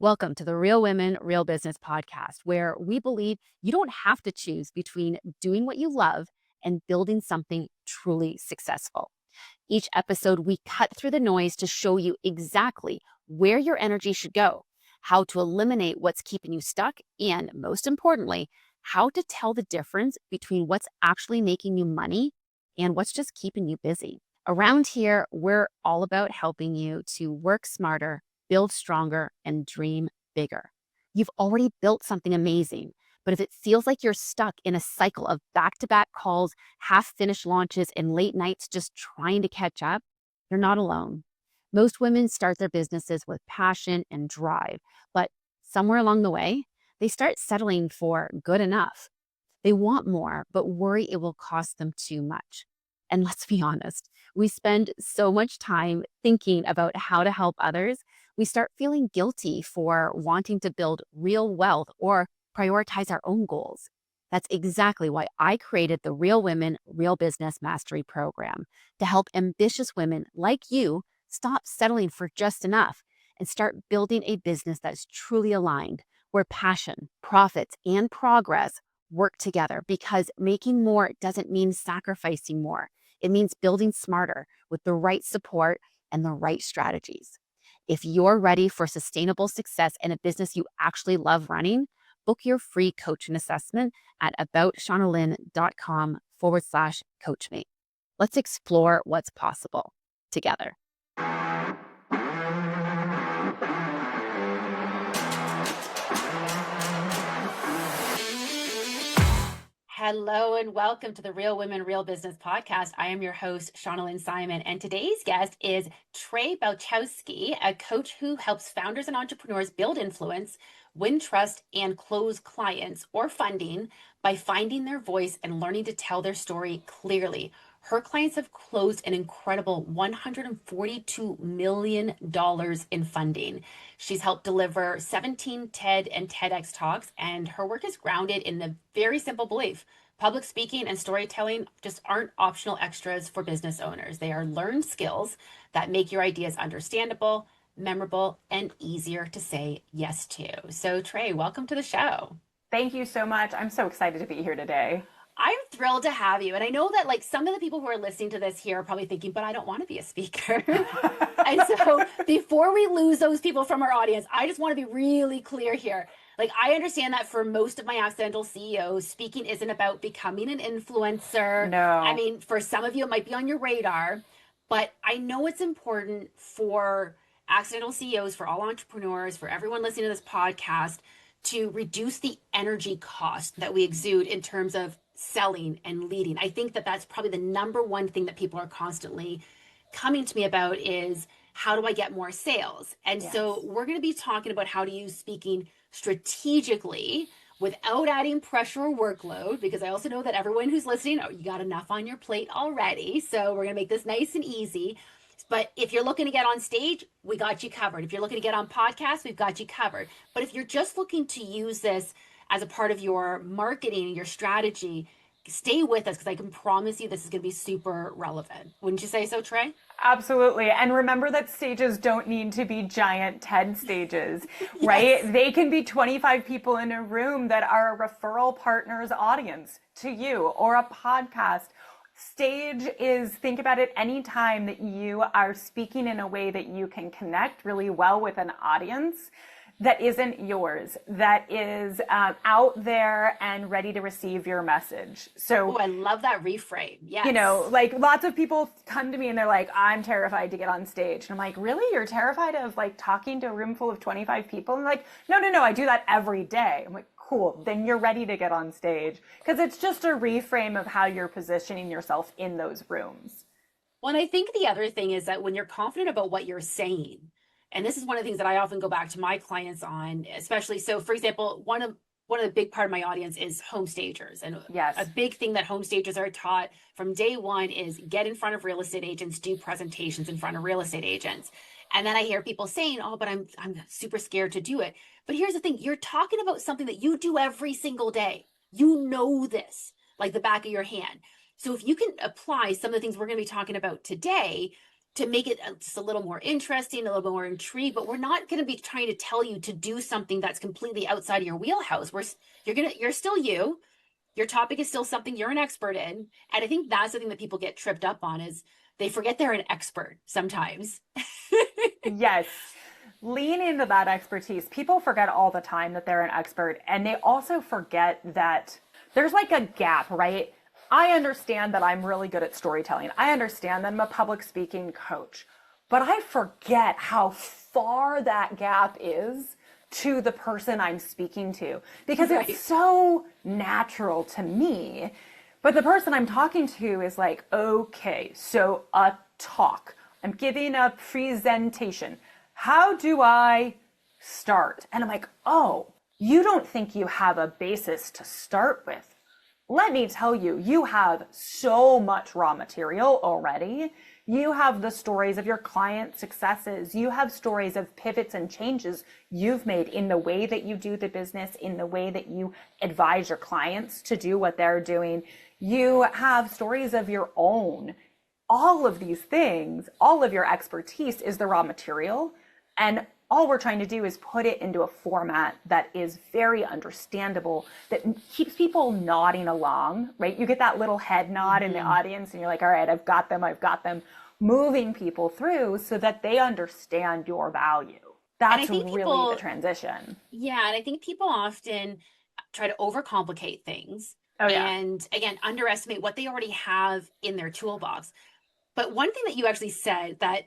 Welcome to the Real Women, Real Business podcast, where we believe you don't have to choose between doing what you love and building something truly successful. Each episode, we cut through the noise to show you exactly where your energy should go, how to eliminate what's keeping you stuck, and most importantly, how to tell the difference between what's actually making you money and what's just keeping you busy. Around here, we're all about helping you to work smarter, build stronger, and dream bigger. You've already built something amazing, but if it feels like you're stuck in a cycle of back to back calls, half finished launches, and late nights just trying to catch up, you're not alone. Most women start their businesses with passion and drive, but somewhere along the way, they start settling for good enough. They want more, but worry it will cost them too much. And let's be honest, we spend so much time thinking about how to help others, we start feeling guilty for wanting to build real wealth or prioritize our own goals. That's exactly why I created the Real Women, Real Business Mastery Program to help ambitious women like you stop settling for just enough and start building a business that's truly aligned, where passion, profits, and progress work together, because making more doesn't mean sacrificing more. It means building smarter with the right support and the right strategies. If you're ready for sustainable success in a business you actually love running, book your free coaching assessment at aboutShaunaLynn.com/coachmate. Let's explore what's possible together. Hello and welcome to the Real Women, Real Business podcast. I am your host, Shauna Lynn Simon, and today's guest is Tre Balchowsky, a coach who helps founders and entrepreneurs build influence, win trust, and close clients or funding by finding their voice and learning to tell their story clearly. Her clients have closed an incredible $142 million in funding. She's helped deliver 17 TED and TEDx talks, and her work is grounded in the very simple belief: public speaking and storytelling just aren't optional extras for business owners. They are learned skills that make your ideas understandable, memorable, and easier to say yes to. So, Tre, welcome to the show. Thank you so much. I'm so excited to be here today. I'm thrilled to have you. And I know that some of the people who are listening to this here are probably thinking, but I don't want to be a speaker. And so before we lose those people from our audience, I just want to be really clear here. I understand that for most of my accidental CEOs, speaking isn't about becoming an influencer. No. I mean, for some of you, it might be on your radar, but I know it's important for accidental CEOs, for all entrepreneurs, for everyone listening to this podcast, to reduce the energy cost that we exude in terms of selling and leading. I think that that's probably the number one thing that people are constantly coming to me about is, how do I get more sales? And Yes. So we're going to be talking about how to use speaking strategically without adding pressure or workload, because I also know that everyone who's listening, you got enough on your plate already. So we're going to make this nice and easy. But if you're looking to get on stage, we got you covered. If you're looking to get on podcasts, we've got you covered. But if you're just looking to use this as a part of your marketing, your strategy, stay with us, because I can promise you this is going to be super relevant. Wouldn't you say so, Tre? Absolutely. And remember that stages don't need to be giant TED stages, right? Yes. They can be 25 people in a room that are a referral partner's audience to you, or a podcast. Stage is, think about it, any time that you are speaking in a way that you can connect really well with an audience that isn't yours, that is out there and ready to receive your message. So, I love that reframe. Yes. Lots of people come to me and they're like, I'm terrified to get on stage. And I'm like, really? You're terrified of talking to a room full of 25 people? And like, no, I do that every day. I'm like, cool, then you're ready to get on stage, because it's just a reframe of how you're positioning yourself in those rooms. Well, and I think the other thing is that when you're confident about what you're saying, and this is one of the things that I often go back to my clients on, especially. So, for example, one of the big part of my audience is home stagers. And yes, a big thing that home stagers are taught from day one is get in front of real estate agents, do presentations in front of real estate agents. And then I hear people saying, oh, but I'm super scared to do it. But here's the thing, you're talking about something that you do every single day. You know this like the back of your hand. So if you can apply some of the things we're going to be talking about today to make it just a little more interesting, a little more intrigued, but we're not going to be trying to tell you to do something that's completely outside of your wheelhouse. You're still you. Your topic is still something you're an expert in. And I think that's the thing that people get tripped up on is they forget they're an expert sometimes. Yes. Lean into that expertise. People forget all the time that they're an expert, and they also forget that there's like a gap, right? I understand that I'm really good at storytelling. I understand that I'm a public speaking coach, but I forget how far that gap is to the person I'm speaking to because it's so natural to me. But the person I'm talking to is like, okay, so a talk. I'm giving a presentation. How do I start? And I'm like, oh, you don't think you have a basis to start with. Let me tell you, you have so much raw material already. You have the stories of your client successes. You have stories of pivots and changes you've made in the way that you do the business, in the way that you advise your clients to do what they're doing. You have stories of your own. All of these things, all of your expertise is the raw material. And all we're trying to do is put it into a format that is very understandable, that keeps people nodding along, right? You get that little head nod in the audience and you're like, all right, I've got them, moving people through so that they understand your value. That's really the transition. Yeah. And I think people often try to overcomplicate things. Oh, yeah. And again, underestimate what they already have in their toolbox. But one thing that you actually said that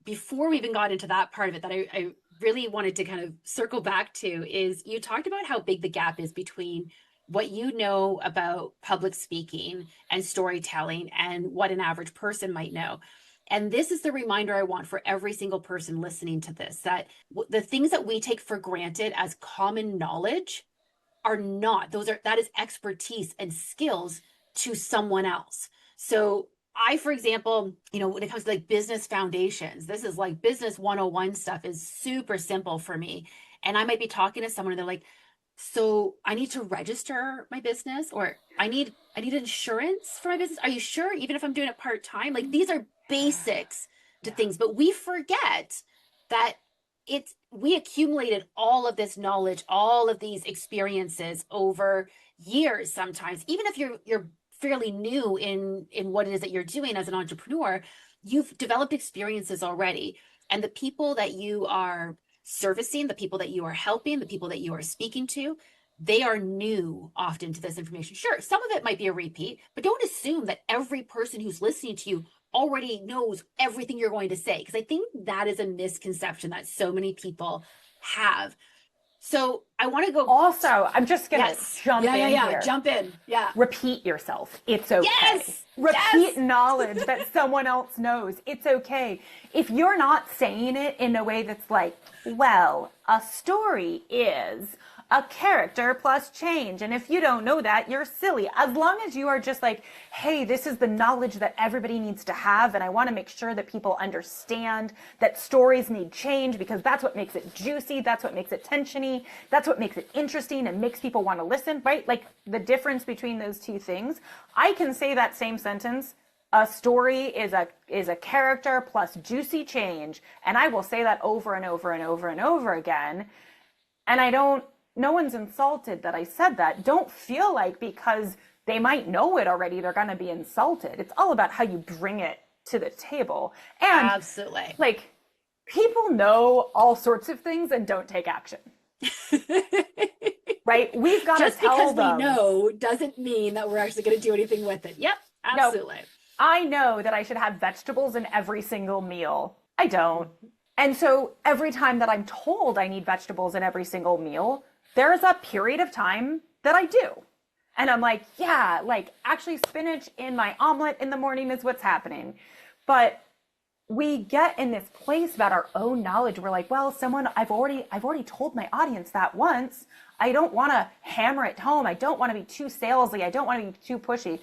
before we even got into that part of it that I really wanted to kind of circle back to is you talked about how big the gap is between what you know about public speaking and storytelling and what an average person might know. And this is the reminder I want for every single person listening to this, that the things that we take for granted as common knowledge are not, that is expertise and skills to someone else. So I, for example, when it comes to like business foundations, this is like business 101 stuff is super simple for me. And I might be talking to someone and they're like, so I need to register my business, or I need insurance for my business. Are you sure? Even if I'm doing it part-time, like these are basics to things, but we forget that we accumulated all of this knowledge, all of these experiences over years. Sometimes, even if you're fairly new in what it is that you're doing as an entrepreneur, you've developed experiences already. And the people that you are servicing, the people that you are helping, the people that you are speaking to, they are new often to this information. Sure, some of it might be a repeat, but don't assume that every person who's listening to you already knows everything you're going to say, because I think that is a misconception that so many people have. So I want to go. Also, I'm just going to jump in here. Jump in. Yeah. Repeat yourself. It's okay. Yes. Repeat knowledge that someone else knows. It's okay. If you're not saying it in a way that's like, well, a story is a character plus change. And if you don't know that, you're silly. As long as you are just like, hey, this is the knowledge that everybody needs to have. And I want to make sure that people understand that stories need change because that's what makes it juicy. That's what makes it tensiony. That's what makes it interesting and makes people want to listen, right? Like the difference between those two things. I can say that same sentence. A story is a character plus juicy change. And I will say that over and over and over and over again. And no one's insulted that I said that. Don't feel like because they might know it already, they're going to be insulted. It's all about how you bring it to the table. And absolutely, like people know all sorts of things and don't take action. Right? We've got to tell them. Just because we know doesn't mean that we're actually going to do anything with it. Yep, absolutely. No, I know that I should have vegetables in every single meal. I don't. And so every time that I'm told I need vegetables in every single meal, there's a period of time that I do. And I'm like, yeah, like actually spinach in my omelet in the morning is what's happening. But we get in this place about our own knowledge. We're like, well, I've already told my audience that once. I don't want to hammer it home. I don't want to be too salesy. I don't want to be too pushy.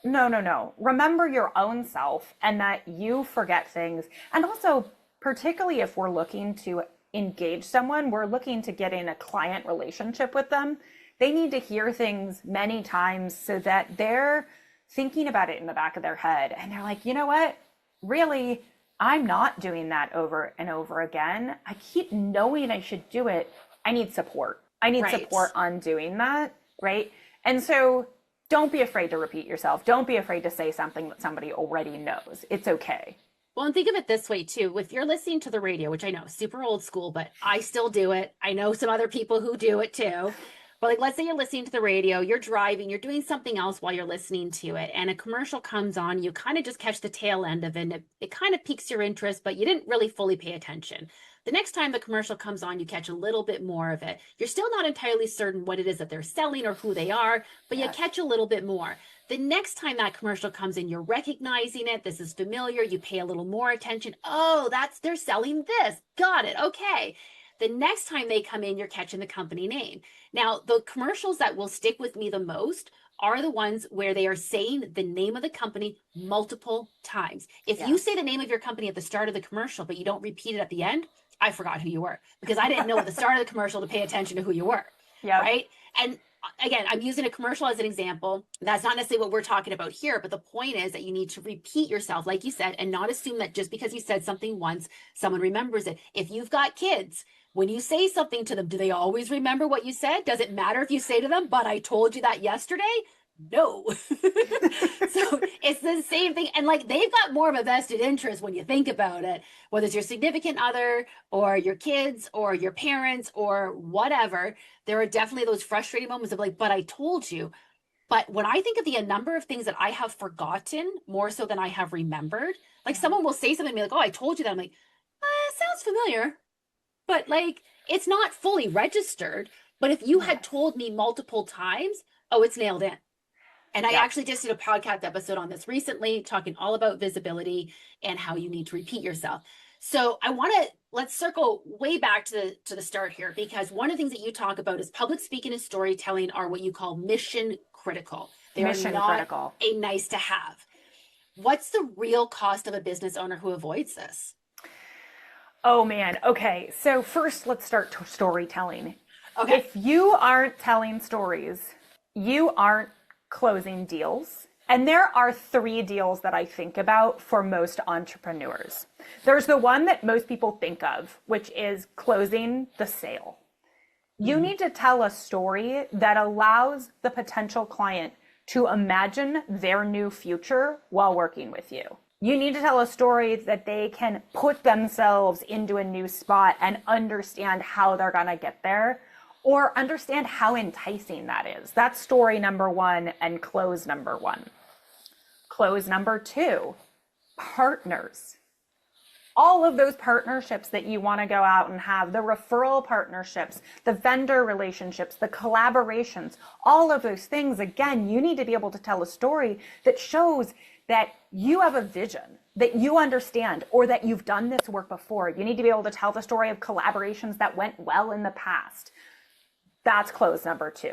No. Remember your own self and that you forget things. And also, particularly if we're looking to engage someone, we're looking to get in a client relationship with them. They need to hear things many times so that they're thinking about it in the back of their head. And they're like, you know what? Really, I'm not doing that over and over again. I keep knowing I should do it. I need support. I need Right. support on doing that, right? And so don't be afraid to repeat yourself. Don't be afraid to say something that somebody already knows. It's okay. Well, and think of it this way too. If you're listening to the radio, which I know is super old school, but I still do it. I know some other people who do it too. But like, let's say you're listening to the radio, you're driving, you're doing something else while you're listening to it, and a commercial comes on, you kind of just catch the tail end of it, and it kind of piques your interest, but you didn't really fully pay attention. The next time the commercial comes on, you catch a little bit more of it. You're still not entirely certain what it is that they're selling or who they are, but you catch a little bit more. The next time that commercial comes in, you're recognizing it. This is familiar. You pay a little more attention. Oh, they're selling this. Got it. Okay. The next time they come in, you're catching the company name. Now, the commercials that will stick with me the most are the ones where they are saying the name of the company multiple times. If you say the name of your company at the start of the commercial, but you don't repeat it at the end, I forgot who you were because I didn't know at the start of the commercial to pay attention to who you were. Yeah. Right. And again, I'm using a commercial as an example. That's not necessarily what we're talking about here, but the point is that you need to repeat yourself, like you said, and not assume that just because you said something once, someone remembers it. If you've got kids, when you say something to them, do they always remember what you said? Does it matter if you say to them, but I told you that yesterday? No. So it's the same thing. And like they've got more of a vested interest when you think about it, whether it's your significant other or your kids or your parents or whatever. There are definitely those frustrating moments of like, but I told you. But when I think of the number of things that I have forgotten more so than I have remembered, like someone will say something to me like, oh, I told you that. I'm like, sounds familiar. But like, it's not fully registered. But if you had told me multiple times, oh, it's nailed in. And I actually just did a podcast episode on this recently, talking all about visibility and how you need to repeat yourself. So let's circle way back to the start here, because one of the things that you talk about is public speaking and storytelling are what you call mission critical. They are not a nice to have. What's the real cost of a business owner who avoids this? Oh man. Okay. So first let's start storytelling. Okay. If you aren't telling stories, you aren't closing deals. And there are 3 deals that I think about for most entrepreneurs. There's the one that most people think of, which is closing the sale. You need to tell a story that allows the potential client to imagine their new future while working with you. You need to tell a story that they can put themselves into a new spot and understand how they're going to get there, or understand how enticing that is. That's story number 1 and close number 1. Close number 2, partners. All of those partnerships that you want to go out and have, the referral partnerships, the vendor relationships, the collaborations, all of those things, again, you need to be able to tell a story that shows that you have a vision, that you understand, or that you've done this work before. You need to be able to tell the story of collaborations that went well in the past. That's close number 2.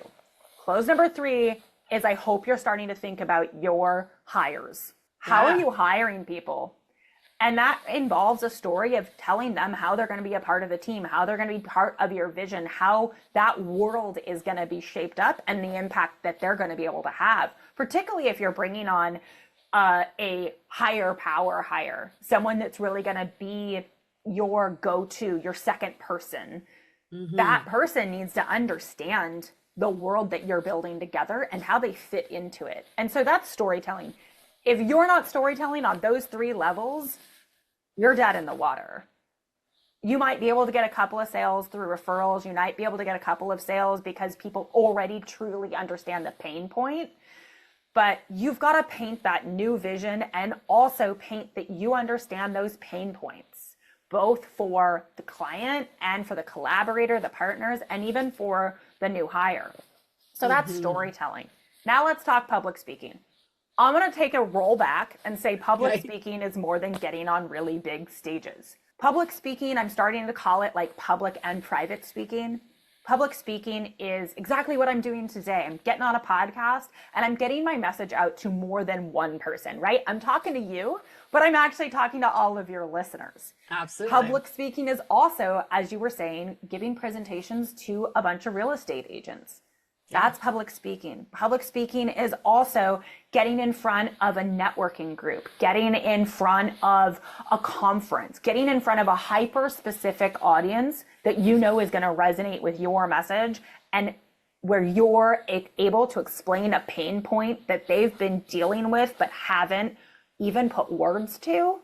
Close number 3 is I hope you're starting to think about your hires. How are you hiring people? And that involves a story of telling them how they're going to be a part of the team, how they're going to be part of your vision, how that world is going to be shaped up, and the impact that they're going to be able to have, particularly if you're bringing on a higher power hire, someone that's really going to be your go-to, your second person. That person needs to understand the world that you're building together and how they fit into it. And so that's storytelling. If you're not storytelling on those 3 levels, you're dead in the water. You might be able to get a couple of sales through referrals. You might be able to get a couple of sales because people already truly understand the pain point. But you've got to paint that new vision and also paint that you understand those pain points, both for the client and for the collaborator, the partners, and even for the new hire. So that's storytelling. Now let's talk public speaking. I'm going to take a roll back and say public speaking is more than getting on really big stages. Public speaking, I'm starting to call it like public and private speaking. Public speaking is exactly what I'm doing today. I'm getting on a podcast and I'm getting my message out to more than one person, right? I'm talking to you, but I'm actually talking to all of your listeners. Absolutely. Public speaking is also, as you were saying, giving presentations to a bunch of real estate agents. Yeah. That's public speaking. Public speaking is also getting in front of a networking group, getting in front of a conference, getting in front of a hyper specific audience that you know is going to resonate with your message, and where you're able to explain a pain point that they've been dealing with but haven't even put words to.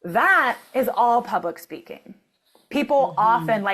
That is all public speaking. People often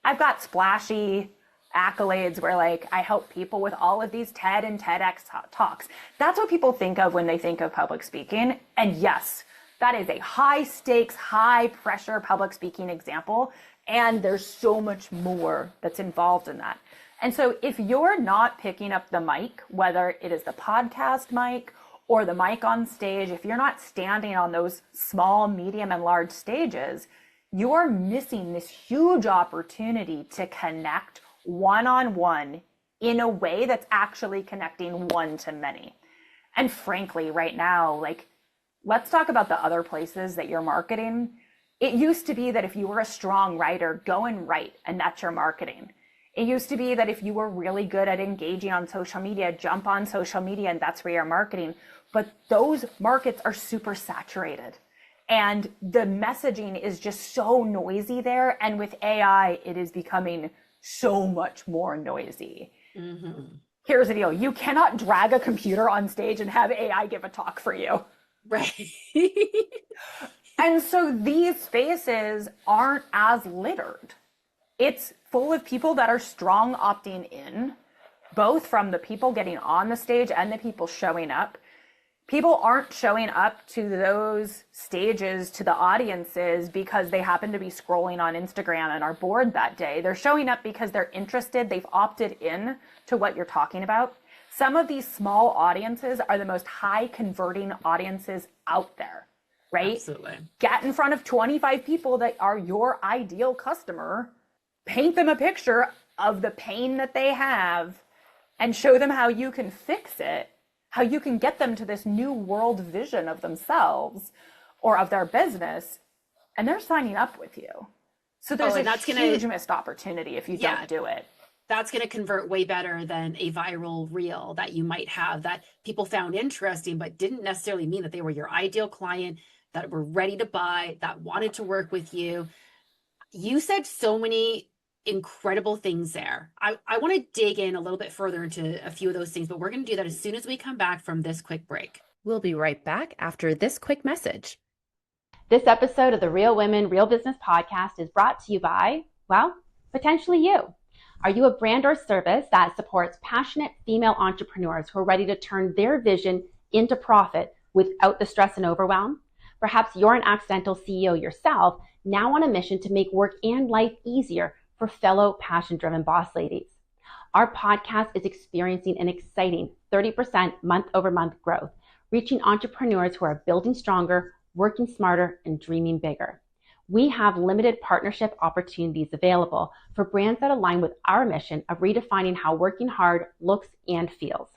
I've got splashy accolades where I help people with all of these TED and TEDx talks. That's what people think of when they think of public speaking. And yes, that is a high stakes, high pressure public speaking example. And there's so much more that's involved in that. And so if you're not picking up the mic, whether it is the podcast mic or the mic on stage, if you're not standing on those small, medium, and large stages, you're missing this huge opportunity to connect one-on-one in a way that's actually connecting one to many. And frankly, right now, let's talk about the other places that you're marketing. It used to be that if you were a strong writer, go and write, and that's your marketing. It used to be that if you were really good at engaging on social media, jump on social media, and that's where you're marketing. But those markets are super saturated. And the messaging is just so noisy there. And with AI, it is becoming so much more noisy. Mm-hmm. Here's the deal. You cannot drag a computer on stage and have AI give a talk for you. Right. And so these spaces aren't as littered. It's full of people that are strong opting in, both from the people getting on the stage and the people showing up. People aren't showing up to those stages, to the audiences, because they happen to be scrolling on Instagram and are bored that day. They're showing up because they're interested. They've opted in to what you're talking about. Some of these small audiences are the most high converting audiences out there, right? Absolutely. Get in front of 25 people that are your ideal customer, paint them a picture of the pain that they have, and show them how you can fix it, how you can get them to this new world vision of themselves or of their business, and they're signing up with you. So there's a huge missed opportunity if you don't do it. That's going to convert way better than a viral reel that you might have that people found interesting, but didn't necessarily mean that they were your ideal client, that were ready to buy, that wanted to work with you. You said so many incredible things there. I want to dig in a little bit further into a few of those things, but we're going to do that as soon as we come back from this quick break. We'll be right back after this quick message. This episode of the Real Women, Real Business podcast is brought to you by, well, potentially you. Are you a brand or service that supports passionate female entrepreneurs who are ready to turn their vision into profit without the stress and overwhelm? Perhaps you're an accidental CEO yourself, now on a mission to make work and life easier for fellow passion-driven boss ladies. Our podcast is experiencing an exciting 30% month-over-month growth, reaching entrepreneurs who are building stronger, working smarter, and dreaming bigger. We have limited partnership opportunities available for brands that align with our mission of redefining how working hard looks and feels.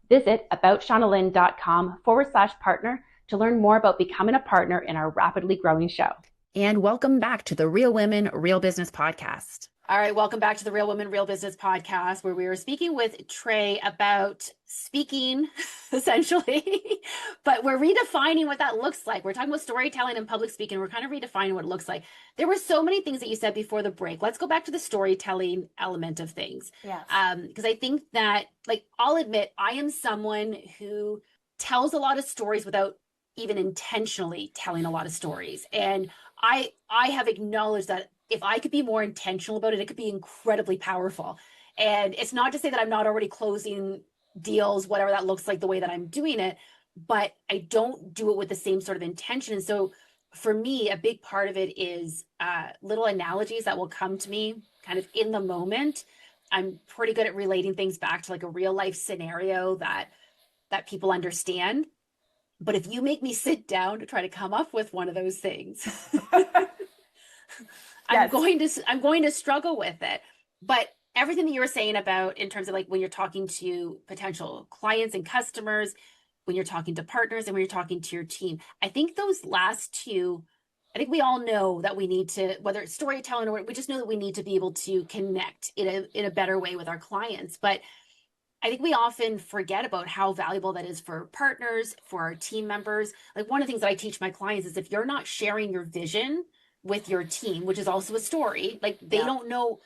Visit aboutshaunalynn.com/partner to learn more about becoming a partner in our rapidly growing show. And welcome back to the Real Women, Real Business podcast. All right, welcome back to the Real Women, Real Business podcast, where we were speaking with Tre about speaking, essentially, but we're redefining what that looks like. We're talking about storytelling and public speaking. We're kind of redefining what it looks like. There were so many things that you said before the break. Let's go back to the storytelling element of things. Yes. Because I think that, I'll admit, I am someone who tells a lot of stories without even intentionally telling a lot of stories. And I have acknowledged that if I could be more intentional about it, it could be incredibly powerful. And it's not to say that I'm not already closing deals, whatever that looks like, the way that I'm doing it, but I don't do it with the same sort of intention. And so for me, a big part of it is little analogies that will come to me kind of in the moment. I'm pretty good at relating things back to a real life scenario that people understand. But if you make me sit down to try to come up with one of those things, I'm going to struggle with it. But everything that you were saying about in terms of when you're talking to potential clients and customers, when you're talking to partners, and when you're talking to your team, I think those last two, I think we all know that we need to, whether it's storytelling or we just know that we need to be able to connect in a better way with our clients. But I think we often forget about how valuable that is for partners, for our team members. Like one of the things that I teach my clients is if you're not sharing your vision with your team, which is also a story, like Yeah. they don't know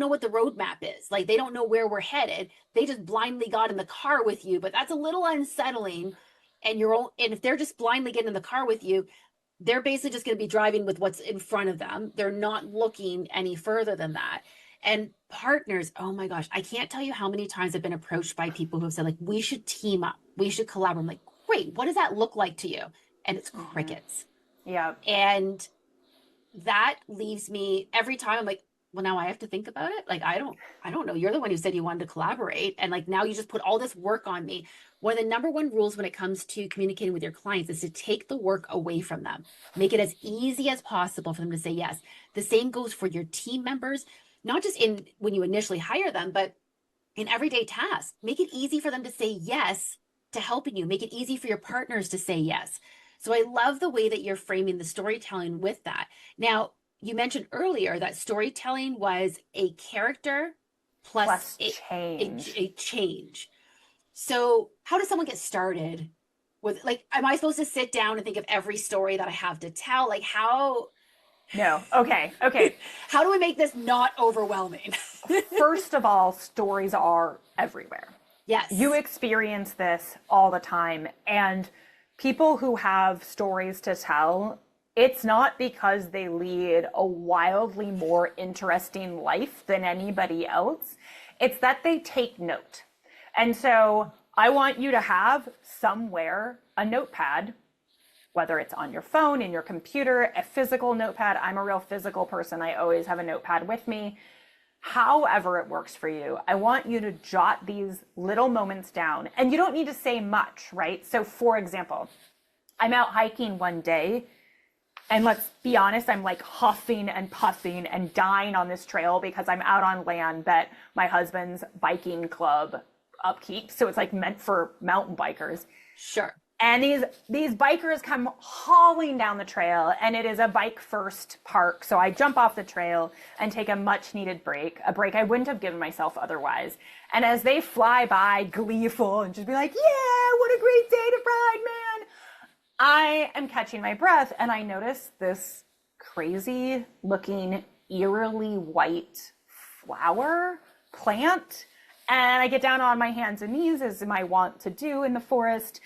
what the roadmap is. Like they don't know where we're headed. They just blindly got in the car with you, but that's a little unsettling. And if they're just blindly getting in the car with you, they're basically just going to be driving with what's in front of them. They're not looking any further than that. And partners, oh my gosh, I can't tell you how many times I've been approached by people who have said, like, we should team up, we should collaborate. I'm like, great, what does that look like to you? And it's crickets. Yeah. And that leaves me every time I'm like, well, now I have to think about it. Like, I don't know. You're the one who said you wanted to collaborate. And like, now you just put all this work on me. One of the number one rules when it comes to communicating with your clients is to take the work away from them. Make it as easy as possible for them to say yes. The same goes for your team members, not just in when you initially hire them, but in everyday tasks. Make it easy for them to say yes to helping you. Make it easy for your partners to say yes. So I love the way that you're framing the storytelling with that. Now, you mentioned earlier that storytelling was a character plus change. A change. So how does someone get started with, like, am I supposed to sit down and think of every story that I have to tell? Like how? No. Okay. How do we make this not overwhelming? First of all, stories are everywhere. Yes. You experience this all the time. And people who have stories to tell, it's not because they lead a wildly more interesting life than anybody else. It's that they take note. And so I want you to have somewhere a notepad, whether it's on your phone, in your computer, a physical notepad. I'm a real physical person. I always have a notepad with me. However it works for you, I want you to jot these little moments down. And you don't need to say much, right? So for example, I'm out hiking one day, and let's be honest, I'm like huffing and puffing and dying on this trail because I'm out on land that my husband's biking club upkeep. So it's like meant for mountain bikers. Sure. And these bikers come hauling down the trail, and it is a bike first park. So I jump off the trail and take a much needed break, a break I wouldn't have given myself otherwise. And as they fly by gleeful and just be like, yeah, what a great day to ride, man, I am catching my breath, and I notice this crazy looking, eerily white flower plant. And I get down on my hands and knees, as I want to do in the forest,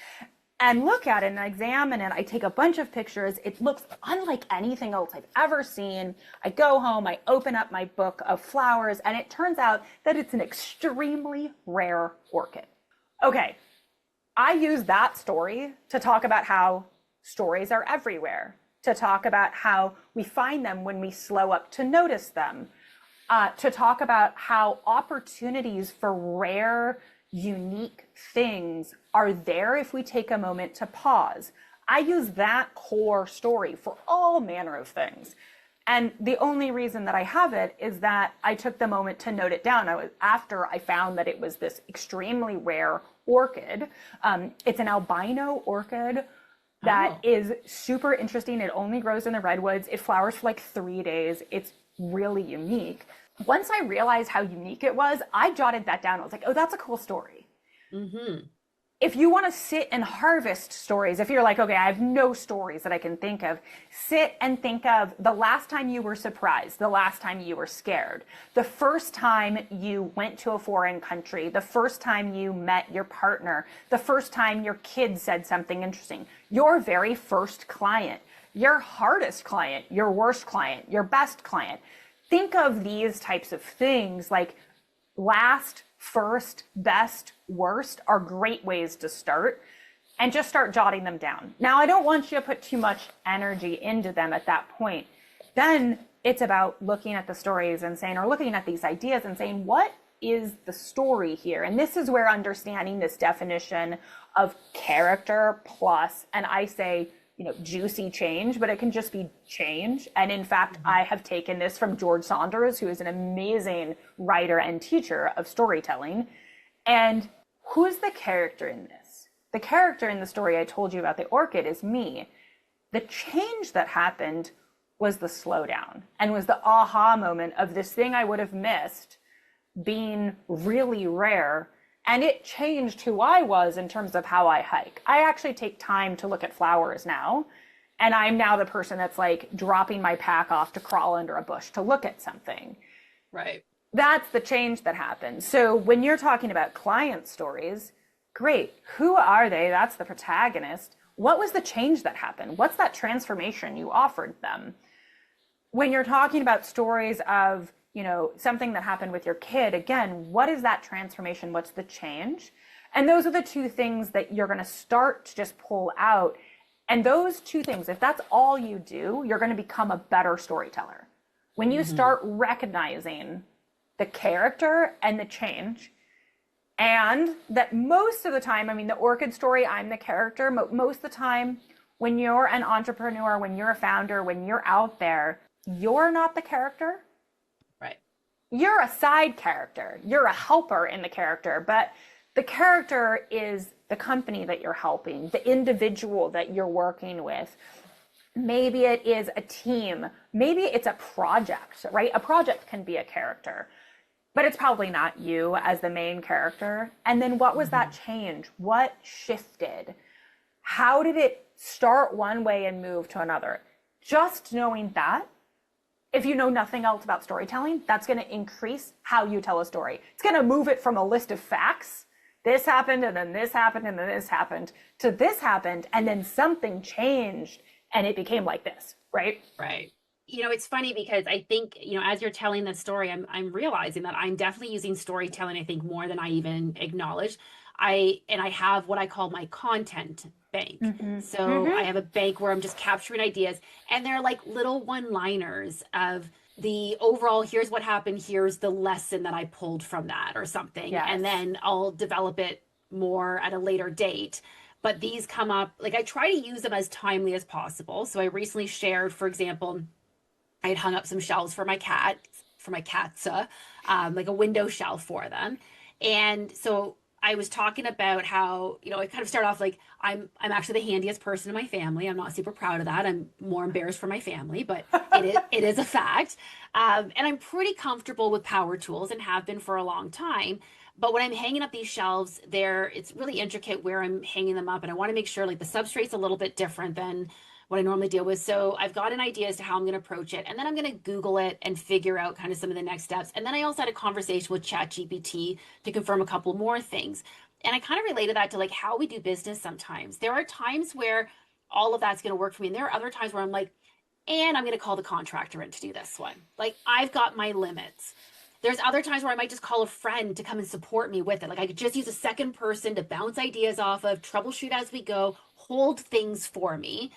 and look at it and examine it. I take a bunch of pictures. It looks unlike anything else I've ever seen. I go home, I open up my book of flowers, and it turns out that it's an extremely rare orchid. Okay, I use that story to talk about how stories are everywhere, to talk about how we find them when we slow up to notice them, to talk about how opportunities for rare, unique things are there if we take a moment to pause. I use that core story for all manner of things. And the only reason that I have it is that I took the moment to note it down. After I found that it was this extremely rare orchid. It's an albino orchid that is super interesting. It only grows in the redwoods. It flowers for like 3 days. It's really unique. Once I realized how unique it was, I jotted that down. I was like, oh, that's a cool story. Mm-hmm. If you want to sit and harvest stories, if you're like, okay, I have no stories that I can think of, sit and think of the last time you were surprised, the last time you were scared, the first time you went to a foreign country, the first time you met your partner, the first time your kid said something interesting, your very first client, your hardest client, your worst client, your best client. Think of these types of things like last, first, best, worst are great ways to start, and just start jotting them down. Now, I don't want you to put too much energy into them at that point. Then it's about looking at the stories and saying, or looking at these ideas and saying, what is the story here? And this is where understanding this definition of character plus, and I say, juicy change, but it can just be change. And in fact, I have taken this from George Saunders, who is an amazing writer and teacher of storytelling. And who's the character in this? The character in the story I told you about the orchid is me. The change that happened was the slowdown and was the aha moment of this thing I would have missed being really rare And it changed who I was in terms of how I hike. I actually take time to look at flowers now. And I'm now the person that's like dropping my pack off to crawl under a bush to look at something. Right. That's the change that happened. So when you're talking about client stories, great. Who are they? That's the protagonist. What was the change that happened? What's that transformation you offered them? When you're talking about stories of, something that happened with your kid, again, what is that transformation? What's the change? And those are the two things that you're going to start to just pull out. And those two things, if that's all you do, you're going to become a better storyteller. When you start recognizing the character and the change, and that most of the time, the orchid story, I'm the character. Most of the time, when you're an entrepreneur, when you're a founder, when you're out there, you're not the character. Right. You're a side character. You're a helper in the character, but the character is the company that you're helping, the individual that you're working with. Maybe it is a team. Maybe it's a project, right? A project can be a character, but it's probably not you as the main character. And then what was that change? What shifted? How did it start one way and move to another? Just knowing that, if you know nothing else about storytelling, that's going to increase how you tell a story. It's going to move it from a list of facts. This happened, and then this happened, and then this happened, to this happened, and then something changed, and it became like this, right? Right. It's funny because I think, as you're telling the story, I'm realizing that I'm definitely using storytelling, I think, more than I even acknowledge. I have what I call my content bank. So I have a bank where I'm just capturing ideas, and they're like little one-liners of the overall, here's what happened, here's the lesson that I pulled from that or something. Yes. And then I'll develop it more at a later date. But these come up, like I try to use them as timely as possible. So I recently shared, for example, I had hung up some shelves for my cats, like a window shelf for them. And so I was talking about how, I kind of start off like, I'm actually the handiest person in my family. I'm not super proud of that. I'm more embarrassed for my family, but it is a fact. And I'm pretty comfortable with power tools and have been for a long time. But when I'm hanging up these shelves, it's really intricate where I'm hanging them up. And I want to make sure like the substrate's a little bit different than what I normally deal with. So I've got an idea as to how I'm going to approach it. And then I'm going to Google it and figure out kind of some of the next steps. And then I also had a conversation with ChatGPT to confirm a couple more things. And I kind of related that to like how we do business sometimes. There are times where all of that's going to work for me. And there are other times where I'm like, and I'm going to call the contractor in to do this one. Like I've got my limits. There's other times where I might just call a friend to come and support me with it. Like I could just use a second person to bounce ideas off of, troubleshoot as we go, hold things for me.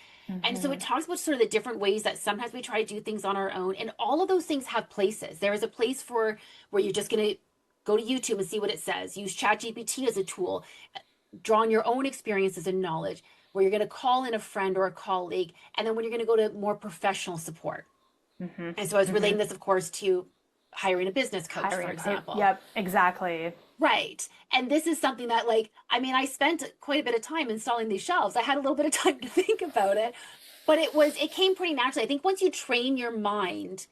And so it talks about sort of the different ways that sometimes we try to do things on our own. And all of those things have places. There is a place for where you're just going to go to YouTube and see what it says. Use ChatGPT as a tool. Draw on your own experiences and knowledge, where you're going to call in a friend or a colleague. And then when you're going to go to more professional support. And so I was relating this, of course, to hiring a business coach, for example. Yep, exactly. Right. And this is something that I spent quite a bit of time installing these shelves. I had a little bit of time to think about it, but it came pretty naturally. I think once you train your mind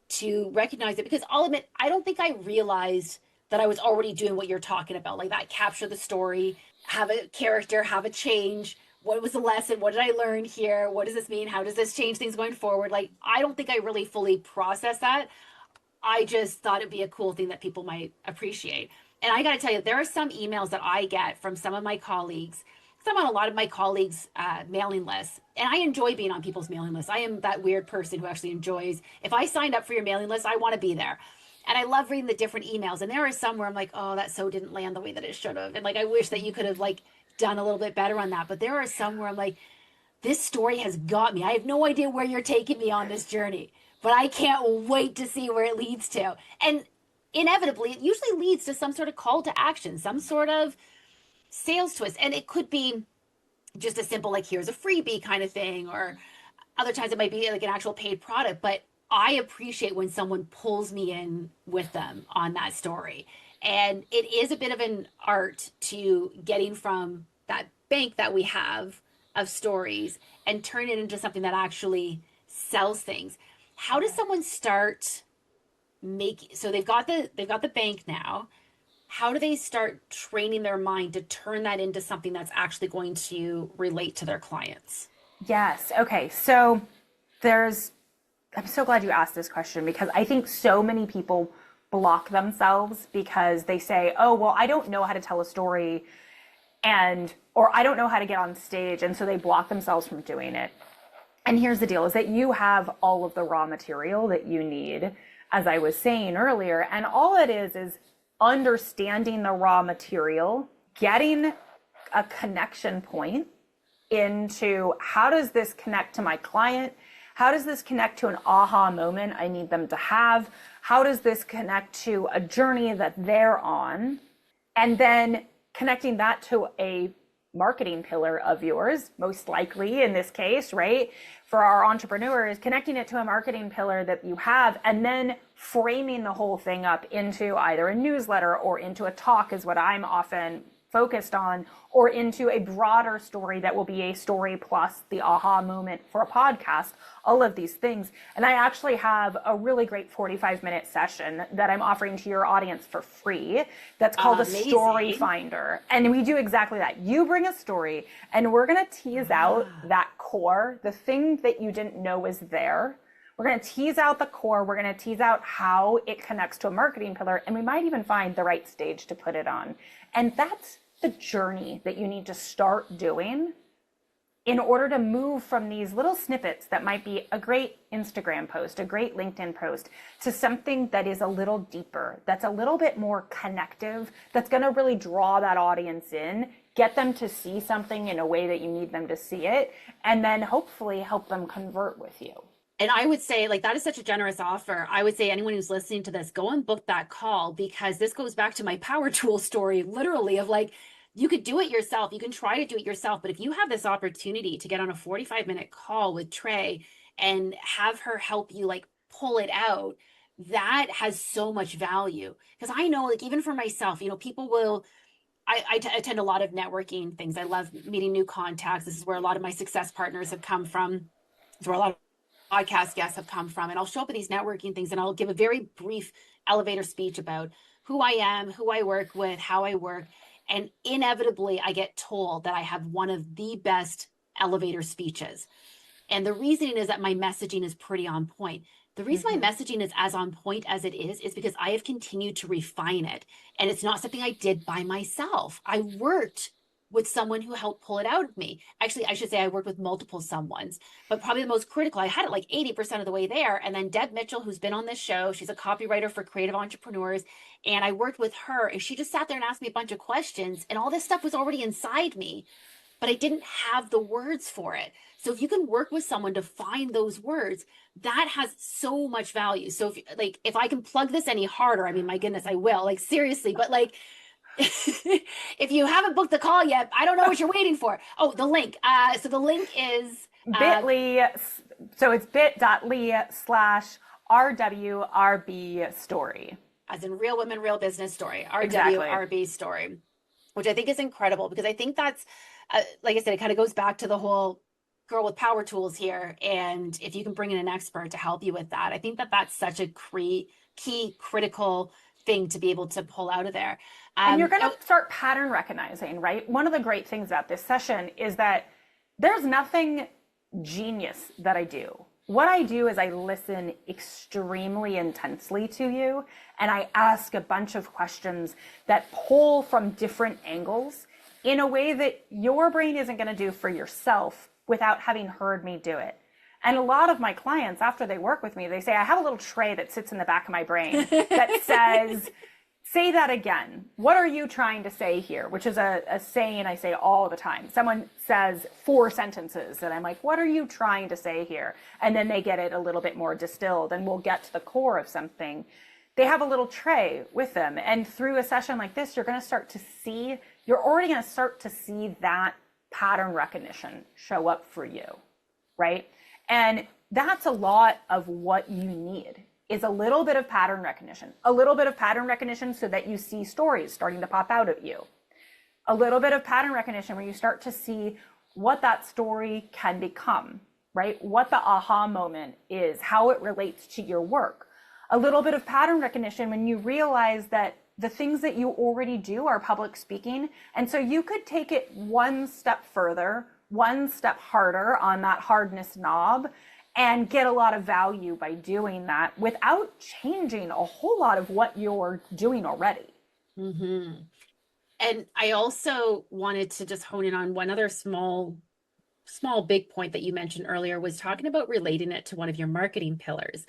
to recognize it, because I'll admit, I don't think I realized that I was already doing what you're talking about, like that, capture the story, have a character, have a change. What was the lesson? What did I learn here? What does this mean? How does this change things going forward? Like, I don't think I really fully processed that. I just thought it'd be a cool thing that people might appreciate. And I got to tell you, there are some emails that I get from some of my colleagues. I'm on a lot of my colleagues' mailing lists, and I enjoy being on people's mailing lists. I am that weird person who actually enjoys, if I signed up for your mailing list, I want to be there. And I love reading the different emails. And there are some where I'm like, oh, that so didn't land the way that it should have. And like, I wish that you could have like done a little bit better on that. But there are some where I'm like, this story has got me. I have no idea where you're taking me on this journey, but I can't wait to see where it leads to. And inevitably, it usually leads to some sort of call to action, some sort of sales twist. And it could be just a simple, like, here's a freebie kind of thing, or other times it might be like an actual paid product. But I appreciate when someone pulls me in with them on that story. And it is a bit of an art to getting from that bank that we have of stories and turn it into something that actually sells things. How does someone start making, so they've got the bank now, how do they start training their mind to turn that into something that's actually going to relate to their clients? Yes. Okay. So I'm so glad you asked this question, because I think so many people block themselves because they say, oh, well, I don't know how to tell a story, or I don't know how to get on stage. And so they block themselves from doing it. And here's the deal, is that you have all of the raw material that you need, as I was saying earlier. And all it is understanding the raw material, getting a connection point into how does this connect to my client? How does this connect to an aha moment I need them to have? How does this connect to a journey that they're on? And then connecting that to a marketing pillar of yours, most likely in this case, right? For our entrepreneurs, connecting it to a marketing pillar that you have, and then framing the whole thing up into either a newsletter or into a talk is what I'm often focused on, or into a broader story that will be a story plus the aha moment for a podcast, all of these things. And I actually have a really great 45-minute session that I'm offering to your audience for free that's called a story finder. And we do exactly that. You bring a story and we're going to tease out that core, the thing that you didn't know was there. We're going to tease out the core. We're going to tease out how it connects to a marketing pillar. And we might even find the right stage to put it on. And that's the journey that you need to start doing in order to move from these little snippets that might be a great Instagram post, a great LinkedIn post, to something that is a little deeper, that's a little bit more connective, that's going to really draw that audience in, get them to see something in a way that you need them to see it, and then hopefully help them convert with you. And I would say, like, that is such a generous offer. I would say anyone who's listening to this, go and book that call, because this goes back to my power tool story, literally, of like, you could do it yourself. You can try to do it yourself. But if you have this opportunity to get on a 45-minute call with Tre and have her help you like pull it out, that has so much value. Because I know, like, even for myself, people will, I attend a lot of networking things. I love meeting new contacts. This is where a lot of my success partners have come from. It's where a lot of podcast guests have come from. And I'll show up at these networking things and I'll give a very brief elevator speech about who I am, who I work with, how I work. And inevitably, I get told that I have one of the best elevator speeches. And the reasoning is that my messaging is pretty on point. The reason my messaging is as on point as it is because I have continued to refine it. And it's not something I did by myself. I worked with someone who helped pull it out of me. Actually, I should say I worked with multiple someones, but probably the most critical, I had it like 80% of the way there. And then Deb Mitchell, who's been on this show, she's a copywriter for creative entrepreneurs. And I worked with her and she just sat there and asked me a bunch of questions, and all this stuff was already inside me, but I didn't have the words for it. So if you can work with someone to find those words, that has so much value. So if I can plug this any harder, I mean, my goodness, I will, like, seriously, but like, if you haven't booked the call yet, I don't know what you're waiting for. Oh, the link. So the link is bit.ly. So it's bit.ly/RWRB story. As in Real Women, Real Business Story, RWRB story, which I think is incredible, because I think that's, like I said, it kind of goes back to the whole girl with power tools here. And if you can bring in an expert to help you with that, I think that that's such a key critical thing to be able to pull out of there. And you're going to start pattern recognizing, right? One of the great things about this session is that there's nothing genius that I do. What I do is I listen extremely intensely to you, and I ask a bunch of questions that pull from different angles in a way that your brain isn't going to do for yourself without having heard me do it. And a lot of my clients, after they work with me, they say, I have a little tray that sits in the back of my brain that says, say that again. What are you trying to say here? Which is a saying I say all the time. Someone says 4 sentences and I'm like, what are you trying to say here? And then they get it a little bit more distilled and we'll get to the core of something. They have a little tray with them. And through a session like this, you're already going to start to see that pattern recognition show up for you, right? And that's a lot of what you need, is a little bit of pattern recognition. A little bit of pattern recognition so that you see stories starting to pop out of you. A little bit of pattern recognition where you start to see what that story can become, right? What the aha moment is, how it relates to your work. A little bit of pattern recognition when you realize that the things that you already do are public speaking. And so you could take it one step further, one step harder on that hardness knob, and get a lot of value by doing that without changing a whole lot of what you're doing already. Mm-hmm. And I also wanted to just hone in on one other small big point that you mentioned earlier, was talking about relating it to one of your marketing pillars.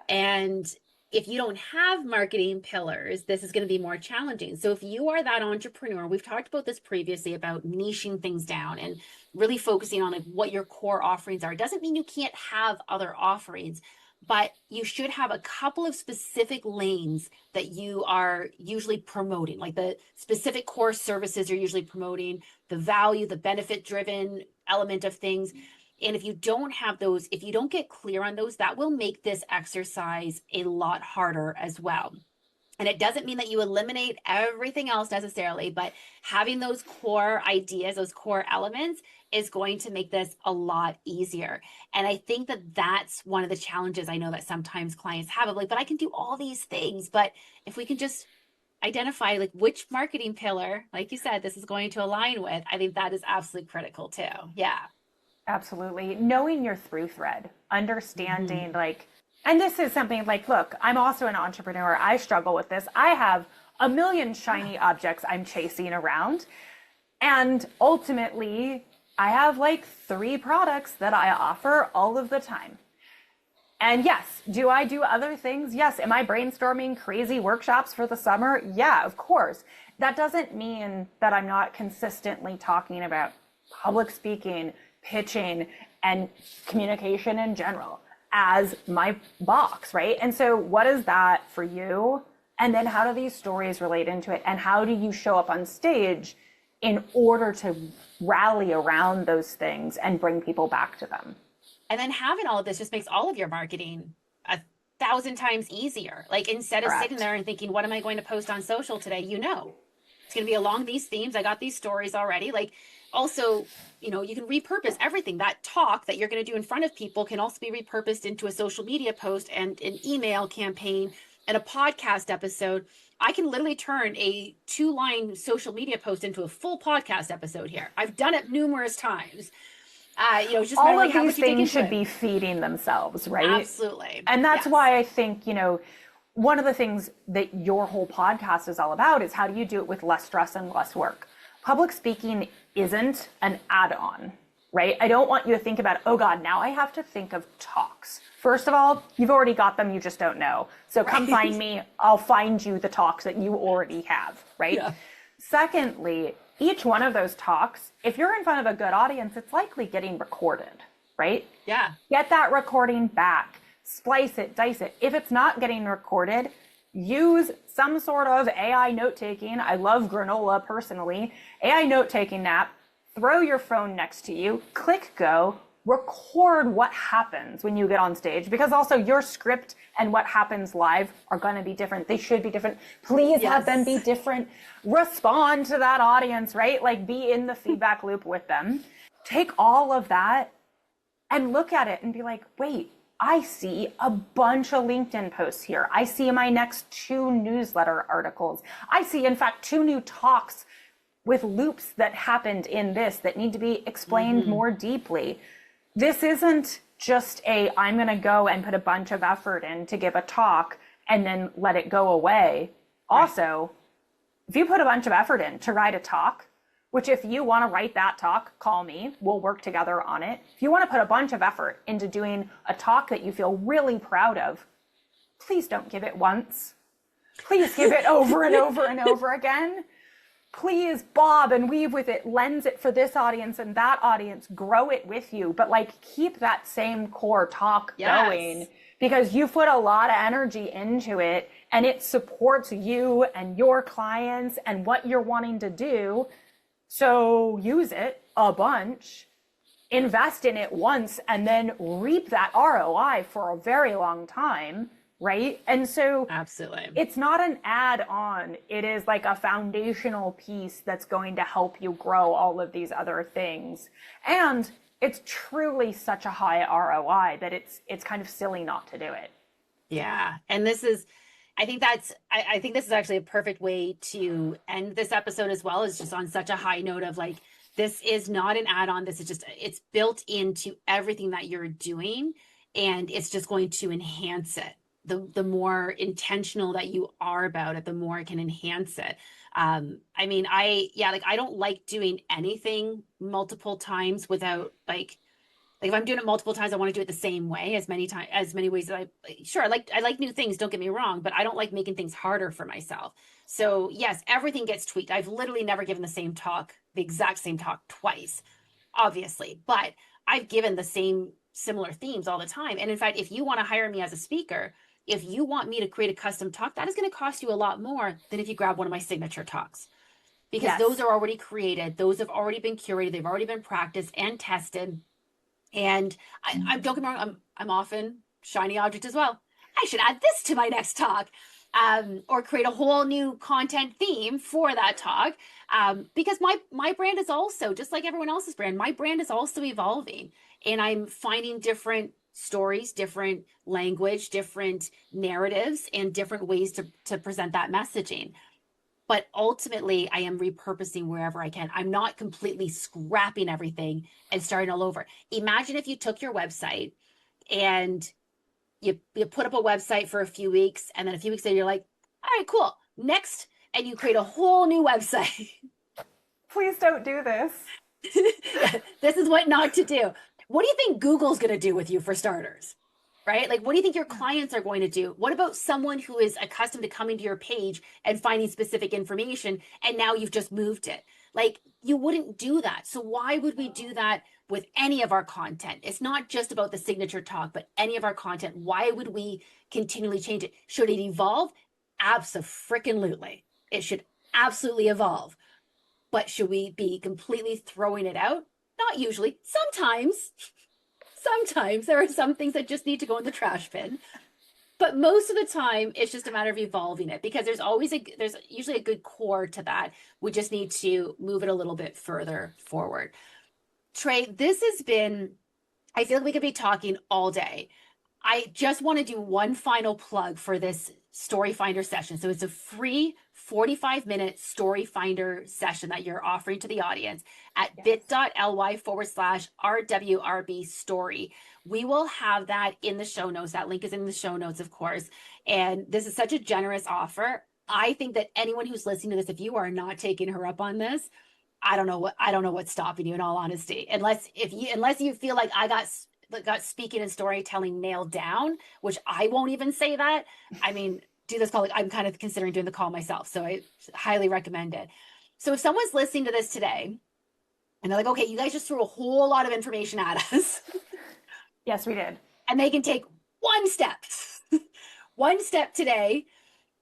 And if you don't have marketing pillars, this is going to be more challenging. So if you are that entrepreneur, we've talked about this previously about niching things down and really focusing on like what your core offerings are. It doesn't mean you can't have other offerings, but you should have a couple of specific lanes that you are usually promoting, like the specific core services you're usually promoting, the value, the benefit driven element of things. And if you don't have those, if you don't get clear on those, that will make this exercise a lot harder as well. And it doesn't mean that you eliminate everything else necessarily, but having those core ideas, those core elements is going to make this a lot easier. And I think that that's one of the challenges I know that sometimes clients have of like, but I can do all these things. But if we can just identify like which marketing pillar, like you said, this is going to align with, I think that is absolutely critical too. Yeah. Absolutely. Knowing your through thread, understanding like, and this is something like, look, I'm also an entrepreneur. I struggle with this. I have a million shiny objects I'm chasing around. And ultimately, I have like 3 products that I offer all of the time. And yes, do I do other things? Yes. Am I brainstorming crazy workshops for the summer? Yeah, of course. That doesn't mean that I'm not consistently talking about public speaking, pitching, and communication in general as my box, right? And so what is that for you? And then how do these stories relate into it? And how do you show up on stage in order to rally around those things and bring people back to them? And then having all of this just makes all of your marketing 1,000 times easier. Like instead of sitting there and thinking, what am I going to post on social today? You know, it's going to be along these themes. I got these stories already. Like also, you know, you can repurpose everything. That talk that you're going to do in front of people can also be repurposed into a social media post and an email campaign and a podcast episode. I can literally turn a 2-line social media post into a full podcast episode here. I've done it numerous times. You know, just all of these things should be feeding themselves, right? Absolutely. And that's why I think, you know, one of the things that your whole podcast is all about is how do you do it with less stress and less work? Public speaking isn't an add-on, right? I don't want you to think about, oh God, now I have to think of talks. First of all, you've already got them, you just don't know. So come find me, I'll find you the talks that you already have, right? Yeah. Secondly, each one of those talks, if you're in front of a good audience, it's likely getting recorded, right? Yeah. Get that recording back, splice it, dice it. If it's not getting recorded, use some sort of AI note-taking. I love Granola personally. AI note-taking app. Throw your phone next to you, click go, record what happens when you get on stage, because also your script and what happens live are going to be different. They should be different. Please have them be different. Respond to that audience, right? Like be in the feedback loop with them. Take all of that and look at it and be like, wait, I see a bunch of LinkedIn posts here. I see my next 2 newsletter articles. I see, in fact, 2 new talks with loops that happened in this that need to be explained more deeply. This isn't just I'm going to go and put a bunch of effort in to give a talk and then let it go away. Right. Also, if you put a bunch of effort in to write a talk, which if you want to write that talk, call me, we'll work together on it. If you want to put a bunch of effort into doing a talk that you feel really proud of, please don't give it once. Please give it over and over and over again. Please bob and weave with it, lens it for this audience and that audience, grow it with you, but like keep that same core talk going, because you put a lot of energy into it and it supports you and your clients and what you're wanting to do. So use it a bunch, invest in it once, and then reap that ROI for a very long time. Right. And so absolutely, it's not an add-on. It is like a foundational piece that's going to help you grow all of these other things. And it's truly such a high ROI that it's kind of silly not to do it. Yeah. And this is I think this is actually a perfect way to end this episode as well, is just on such a high note of like, this is not an add-on. This is just, it's built into everything that you're doing, and it's just going to enhance it. The more intentional that you are about it, the more it can enhance it. I mean, I don't like doing anything multiple times without like if I'm doing it multiple times, I want to do it the same way as many ways that I like new things, don't get me wrong, but I don't like making things harder for myself. So yes, everything gets tweaked. I've literally never given the exact same talk twice, obviously, but I've given the same similar themes all the time. And in fact, if you want to hire me as a speaker, if you want me to create a custom talk, that is going to cost you a lot more than if you grab one of my signature talks. Because Yes. those are already created, those have already been curated, they've already been practiced and tested. And I'm don't get me wrong, I'm often shiny object as well. I should add this to my next talk, or create a whole new content theme for that talk, because my brand is also just like everyone else's brand. My brand is also evolving, and I'm finding different stories, different language, different narratives, and different ways to present that messaging. But ultimately, I am repurposing wherever I can. I'm not completely scrapping everything and starting all over. Imagine if you took your website and you put up a website for a few weeks, and then a few weeks later you're like, all right, cool, next, and you create a whole new website. Please don't do this. This is what not to do. What do you think Google's going to do with you, for starters? Right? Like, what do you think your clients are going to do? What about someone who is accustomed to coming to your page and finding specific information, and now you've just moved it? Like, you wouldn't do that. So why would we do that with any of our content? It's not just about the signature talk, but any of our content. Why would we continually change it? Should it evolve? Abso-freaking-lutely. It should absolutely evolve. But should we be completely throwing it out? Not usually. Sometimes there are some things that just need to go in the trash bin, but most of the time it's just a matter of evolving it, because there's usually a good core to that. We just need to move it a little bit further forward. Tre, I feel like we could be talking all day. I just want to do one final plug for this Story Finder session. So it's a free 45-minute Story Finder session that you're offering to the audience at bit.ly/RWRB story. We will have that in the show notes. That link is in the show notes, of course. And this is such a generous offer. I think that anyone who's listening to this, if you are not taking her up on this, I don't know what's stopping you, in all honesty. Unless you feel like I got speaking and storytelling nailed down, which I won't even say that. I mean, do this call. I'm kind of considering doing the call myself, so I highly recommend it. So if someone's listening to this today and they're like, okay, you guys just threw a whole lot of information at us. Yes, we did. And they can take one step, one step today.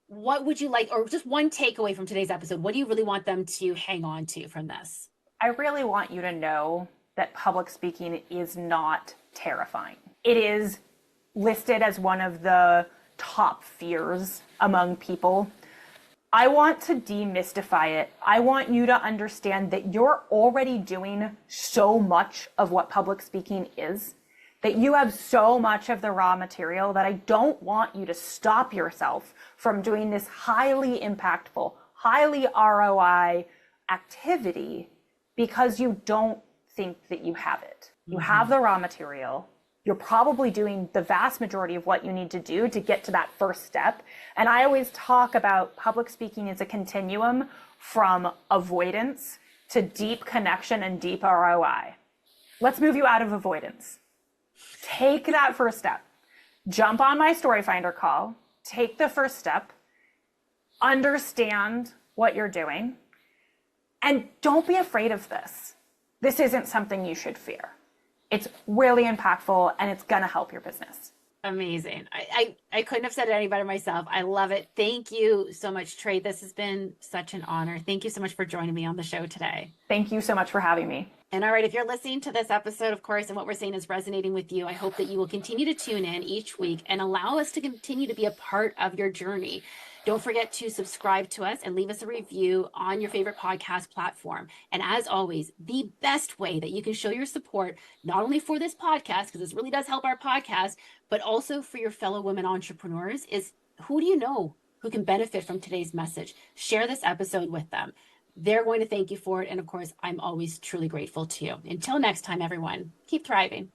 What would you like, or just one takeaway from today's episode? What do you really want them to hang on to from this? I really want you to know that public speaking is not terrifying. It is listed as one of the top fears among people. I want to demystify it. I want you to understand that you're already doing so much of what public speaking is, that you have so much of the raw material, that I don't want you to stop yourself from doing this highly impactful, highly ROI activity because you don't think that you have it. You have the raw material. You're probably doing the vast majority of what you need to do to get to that first step. And I always talk about public speaking as a continuum from avoidance to deep connection and deep ROI. Let's move you out of avoidance. Take that first step. Jump on my Story Finder call. Take the first step. Understand what you're doing. And don't be afraid of this. This isn't something you should fear. It's really impactful, and it's going to help your business. Amazing. I couldn't have said it any better myself. I love it. Thank you so much, Tre. This has been such an honor. Thank you so much for joining me on the show today. Thank you so much for having me. And all right, if you're listening to this episode, of course, and what we're saying is resonating with you, I hope that you will continue to tune in each week and allow us to continue to be a part of your journey. Don't forget to subscribe to us and leave us a review on your favorite podcast platform. And as always, the best way that you can show your support, not only for this podcast, because this really does help our podcast, but also for your fellow women entrepreneurs, is who do you know who can benefit from today's message, share this episode with them. They're going to thank you for it. And of course, I'm always truly grateful to you. Until next time, everyone, keep thriving.